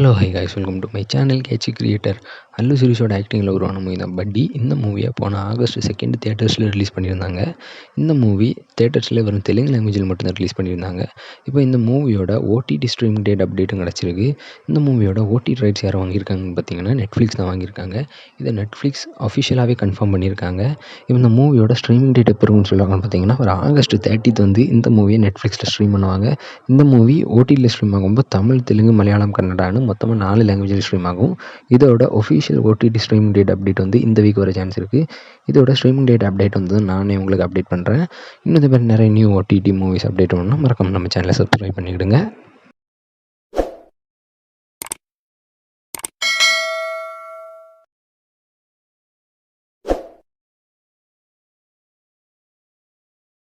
Hello hi guys, welcome to my channel catchy creator. Allu சிரீஸோட ஆக்டிங்கில் உருவான மூவி தான் பட்டி. இந்த மூவியை போன August 2 தியேட்டர்ஸில் ரிலீஸ் பண்ணியிருந்தாங்க. இந்த மூவி தியேட்டர்ஸில் வெறும் தெலுங்கு லாங்குவேஜில் மட்டும்தான் ரிலீஸ் பண்ணியிருந்தாங்க. இப்போ இந்த மூவியோட ஓடிடி ஸ்ட்ரீமிங் டேட் அப்டேட்டும் கிடச்சிருக்கு. இந்த மூவியோட ஓடிடி ரைட்ஸ் யார் வாங்கியிருக்காங்கன்னு பார்த்தீங்கன்னா நெட்ஃப்ளிக்ஸ் தான் வாங்கியிருக்காங்க. இதை நெட்ஃப்ளிக்ஸ் அஃபிஷியலாகவே கன்ஃபார்ம் பண்ணியிருக்காங்க. இப்போ இந்த மூவியோட ஸ்ட்ரீமிங் டேட் எப்போ இருக்குன்னு சொல்லுவாங்கன்னு பார்த்தீங்கன்னா ஒரு August 30 வந்து இந்த மூவியை நெட்ஃப்ளிக்ஸில் ஸ்ட்ரீம் பண்ணுவாங்க. இந்த மூவி ஓடிடியில் ஸ்ட்ரீம் ஆகும்போது தமிழ், தெலுங்கு, மலையாளம், கன்னடான்னு மொத்தமாக 4 லாங்குவேஜில் ஸ்ட்ரீம் ஆகும். இதோட official OTT streaming date update வந்து இந்த வீக் வர சான்ஸ் இருக்குது. இதோட ஸ்ட்ரீமிங் டேட் அப்டேட் வந்து நானே உங்களுக்கு அப்டேட் பண்ணுறேன். இன்னும் இந்த மாதிரி நிறைய நியூ ஓடிடி மூவிஸ் அப்டேட் பண்ணணும்னா மறக்காம நம்ம சேனலை சப்ஸ்கிரைப் பண்ணிவிடுங்க.